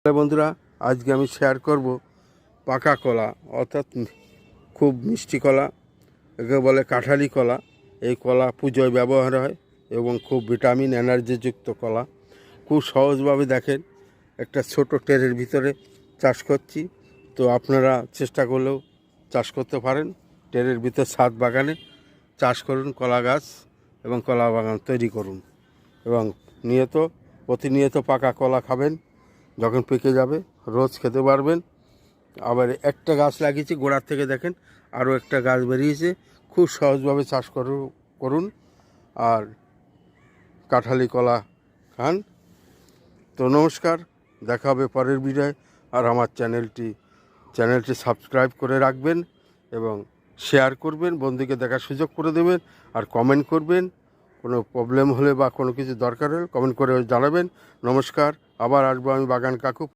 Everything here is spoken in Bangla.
হ্যালো বন্ধুরা, আজকে আমি শেয়ার করব পাকা কলা, অর্থাৎ খুব মিষ্টি কলা, একে বলে কাঁঠালি কলা। এই কলা পুজোয় ব্যবহার হয় এবং খুব ভিটামিন এনার্জিযুক্ত কলা। খুব সহজভাবে দেখেন, একটা ছোট ট্রের ভিতরে চাষ করছি। তো আপনারা চেষ্টা করলেও চাষ করতে পারেন। ট্রের ভিতর ছাদ বাগানে চাষ করুন কলা গাছ এবং কলা বাগান তৈরি করুন এবং প্রতিনিয়ত পাকা কলা খাবেন। যখন পেকে যাবে রোজ খেতে পারবেন। আবার একটা গাছ লাগিয়েছি, গোড়ার থেকে দেখেন আরও একটা গাছ বেরিয়েছে। খুব সহজভাবে চাষ করুন আর কাঁঠালি কলা খান। তো নমস্কার, দেখা হবে পরের ভিডিওয়। আর আমার চ্যানেলটি সাবস্ক্রাইব করে রাখবেন এবং শেয়ার করবেন, বন্ধুকে দেখার সুযোগ করে দেবেন। আর কমেন্ট করবেন, কোনো প্রবলেম হলে বা কোনো কিছু দরকার হলে কমেন্ট করে জানাবেন। নমস্কার, আবার আসবো আমি বাগান কাকু।